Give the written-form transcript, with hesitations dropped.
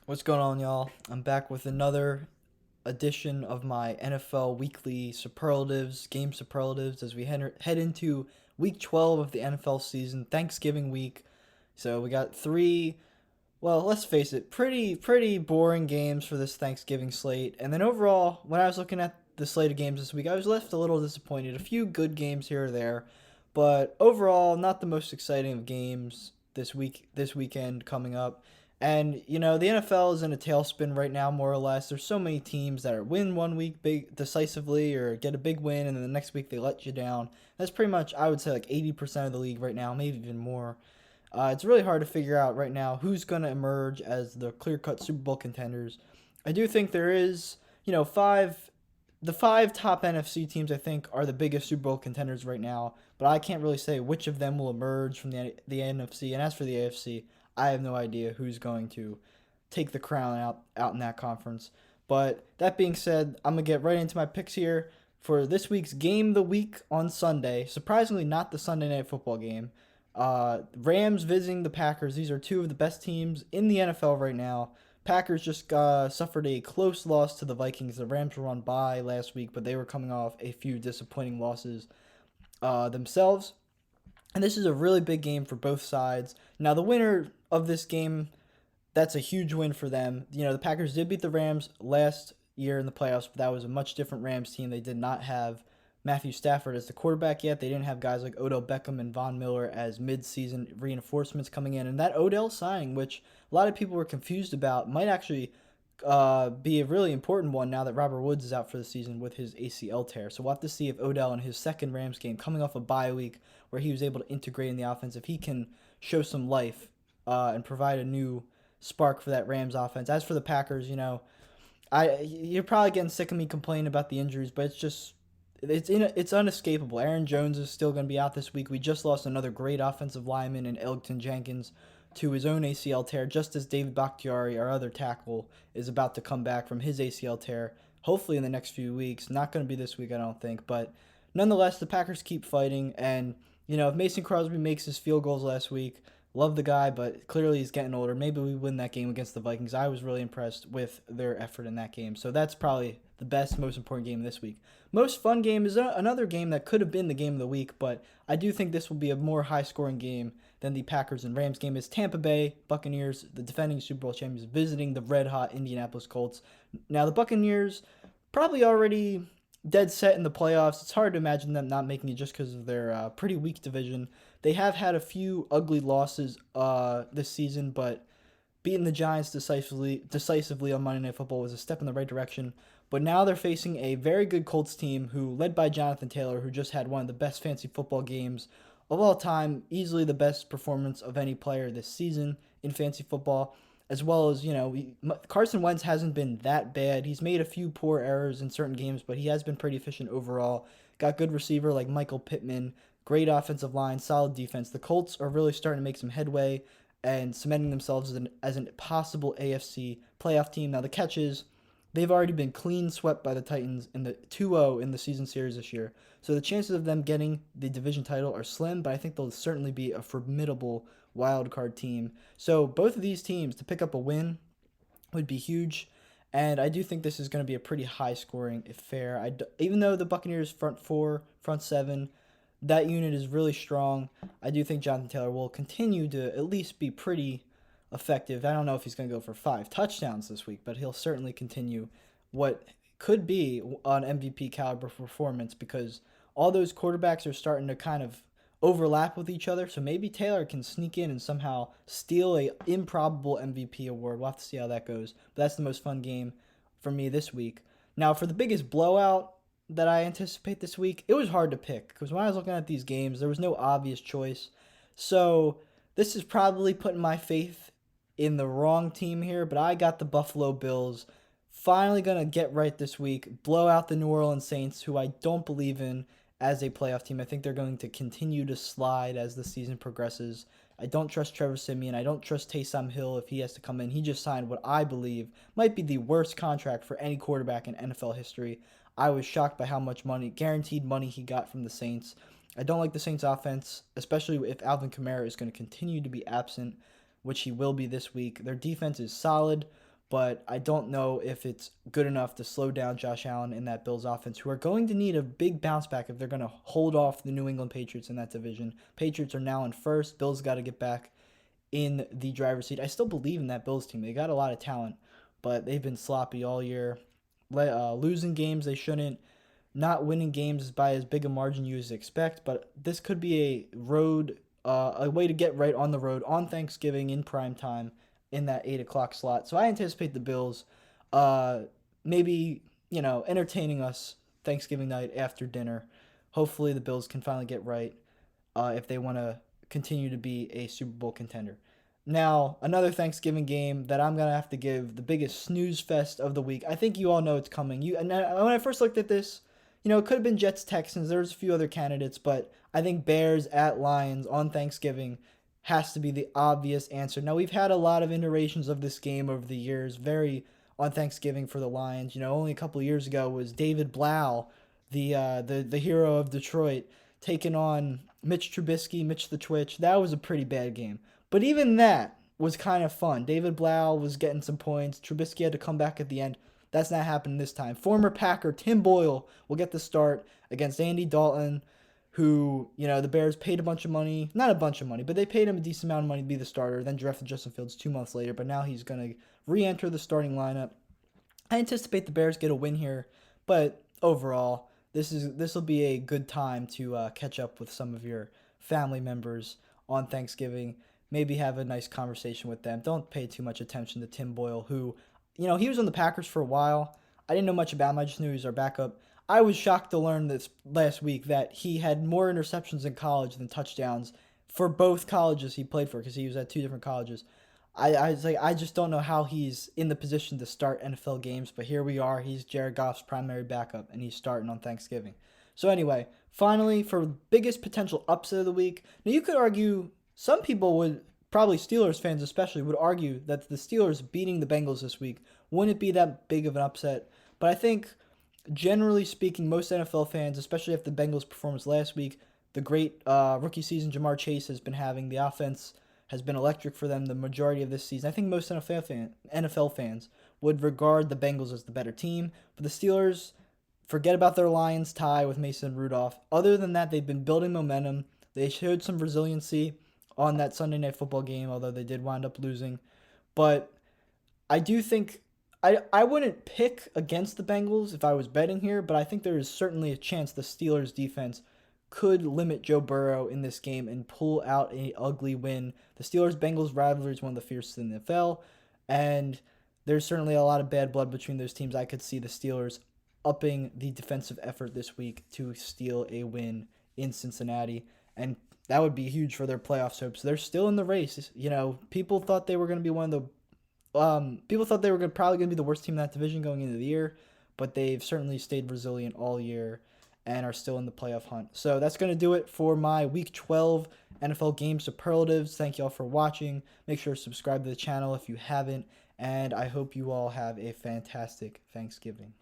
What's going on, y'all? I'm back with another edition of my NFL weekly game superlatives, as we head into week 12 of the NFL season, Thanksgiving week. So we got three, well, let's face it, pretty boring games for this Thanksgiving slate. And then overall, when I was looking at the slate of games this week, I was left a little disappointed. A few good games here or there, but overall, not the most exciting of games this weekend coming up. And the NFL is in a tailspin right now, more or less. There's so many teams that are win one week big decisively or get a big win, and then the next week they let you down. That's pretty much, I would say, like 80% of the league right now, maybe even more. It's really hard to figure out right now who's going to emerge as the clear-cut Super Bowl contenders. I do think there is, the five top NFC teams I think are the biggest Super Bowl contenders right now, but I can't really say which of them will emerge from the NFC. And as for the AFC, I have no idea who's going to take the crown out in that conference. But that being said, I'm gonna get right into my picks here for this week's game of the week on Sunday. Surprisingly, not the Sunday Night Football game. Rams visiting the Packers. These are two of the best teams in the NFL right now. Packers just suffered a close loss to the Vikings. The Rams were on bye last week, but they were coming off a few disappointing losses themselves. And this is a really big game for both sides. Now, the winner of this game, that's a huge win for them. The Packers did beat the Rams last year in the playoffs, but that was a much different Rams team. They did not have Matthew Stafford as the quarterback yet. They didn't have guys like Odell Beckham and Von Miller as mid-season reinforcements coming in. And that Odell signing, which a lot of people were confused about, might actually be a really important one now that Robert Woods is out for the season with his ACL tear. So we'll have to see if Odell in his second Rams game, coming off a bye week where he was able to integrate in the offense, if he can show some life and provide a new spark for that Rams offense. As for the Packers, you're probably getting sick of me complaining about the injuries, but it's unescapable. Aaron Jones is still going to be out this week. We just lost another great offensive lineman in Elgton Jenkins to his own ACL tear, just as David Bakhtiari, our other tackle, is about to come back from his ACL tear, hopefully in the next few weeks. Not going to be this week, I don't think, but nonetheless, the Packers keep fighting, and if Mason Crosby makes his field goals last week, love the guy, but clearly he's getting older. Maybe we win that game against the Vikings. I was really impressed with their effort in that game. So that's probably the best, most important game this week. Most fun game is another game that could have been the game of the week, but I do think this will be a more high-scoring game than the Packers and Rams game. Is Tampa Bay Buccaneers, the defending Super Bowl champions, visiting the red-hot Indianapolis Colts. Now, the Buccaneers probably already dead set in the playoffs. It's hard to imagine them not making it just because of their pretty weak division. They have had a few ugly losses this season, but beating the Giants decisively on Monday Night Football was a step in the right direction. But now they're facing a very good Colts team who, led by Jonathan Taylor, who just had one of the best fantasy football games of all time, easily the best performance of any player this season in fantasy football, as well as, Carson Wentz hasn't been that bad. He's made a few poor errors in certain games, but he has been pretty efficient overall. Got good receiver like Michael Pittman, great offensive line, solid defense. The Colts are really starting to make some headway and cementing themselves as an possible AFC playoff team. Now, the catch is they've already been clean swept by the Titans in the 2-0 in the season series this year. So the chances of them getting the division title are slim, but I think they'll certainly be a formidable wild card team. So both of these teams to pick up a win would be huge. And I do think this is going to be a pretty high scoring affair. Even though the Buccaneers front four, front seven, that unit is really strong, I do think Jonathan Taylor will continue to at least be pretty effective. I don't know if he's going to go for 5 touchdowns this week, but he'll certainly continue what could be an MVP caliber performance, because all those quarterbacks are starting to kind of overlap with each other. So maybe Taylor can sneak in and somehow steal a improbable MVP award. We'll have to see how that goes. But that's the most fun game for me this week. Now, for the biggest blowout that I anticipate this week, it was hard to pick because when I was looking at these games, there was no obvious choice. So this is probably putting my faith in the wrong team here, but I got the Buffalo Bills finally going to get right this week, blow out the New Orleans Saints, who I don't believe in as a playoff team. I think they're going to continue to slide as the season progresses. I don't trust Trevor Siemian. I don't trust Taysom Hill if he has to come in. He just signed what I believe might be the worst contract for any quarterback in NFL history. I was shocked by how much money, guaranteed money, he got from the Saints. I don't like the Saints offense, especially if Alvin Kamara is going to continue to be absent, which he will be this week. Their defense is solid, but I don't know if it's good enough to slow down Josh Allen in that Bills offense, who are going to need a big bounce back if they're going to hold off the New England Patriots in that division. Patriots are now in first. Bills got to get back in the driver's seat. I still believe in that Bills team. They got a lot of talent, but they've been sloppy all year, losing games they shouldn't, not winning games by as big a margin you as expect. But this could be a way to get right on the road on Thanksgiving in prime time in that 8 o'clock slot. So I anticipate the Bills, uh, maybe entertaining us Thanksgiving night after dinner. Hopefully the Bills can finally get right if they want to continue to be a Super Bowl contender. Now, another Thanksgiving game that I'm gonna have to give the biggest snooze fest of the week. I think you all know it's coming. When I first looked at this, it could have been Jets Texans. There's a few other candidates, but I think Bears at Lions on Thanksgiving has to be the obvious answer. Now we've had a lot of iterations of this game over the years, very on Thanksgiving for the Lions. Only a couple of years ago was David Blau, the hero of Detroit, taking on Mitch Trubisky, Mitch the Twitch. That was a pretty bad game. But even that was kind of fun. David Blau was getting some points. Trubisky had to come back at the end. That's not happening this time. Former Packer Tim Boyle will get the start against Andy Dalton, who, the Bears paid a bunch of money. Not a bunch of money, but they paid him a decent amount of money to be the starter, then drafted Justin Fields 2 months later. But now he's going to re-enter the starting lineup. I anticipate the Bears get a win here, but overall, this will be a good time to catch up with some of your family members on Thanksgiving. Maybe have a nice conversation with them. Don't pay too much attention to Tim Boyle, who, he was on the Packers for a while. I didn't know much about him. I just knew he was our backup. I was shocked to learn this last week that he had more interceptions in college than touchdowns for both colleges he played for, because he was at two different colleges. I was like, I just don't know how he's in the position to start NFL games, but here we are. He's Jared Goff's primary backup, and he's starting on Thanksgiving. So anyway, finally, for biggest potential upset of the week, now you could argue, some people would, probably Steelers fans especially, would argue that the Steelers beating the Bengals this week wouldn't be that big of an upset. But I think, generally speaking, most NFL fans, especially after the Bengals' performance last week, the great rookie season Jamar Chase has been having, the offense has been electric for them the majority of this season. I think most NFL fans would regard the Bengals as the better team. But the Steelers, forget about their Lions tie with Mason Rudolph. Other than that, they've been building momentum. They showed some resiliency on that Sunday Night Football game, although they did wind up losing. But I do think I wouldn't pick against the Bengals if I was betting here, but I think there is certainly a chance the Steelers defense could limit Joe Burrow in this game and pull out an ugly win. The Steelers-Bengals rivalry is one of the fiercest in the NFL, and there's certainly a lot of bad blood between those teams. I could see the Steelers upping the defensive effort this week to steal a win in Cincinnati, and that would be huge for their playoffs hopes. They're still in the race. People thought they were going to be probably going to be the worst team in that division going into the year, but they've certainly stayed resilient all year and are still in the playoff hunt. So that's going to do it for my Week 12 NFL game superlatives. Thank you all for watching. Make sure to subscribe to the channel if you haven't, and I hope you all have a fantastic Thanksgiving.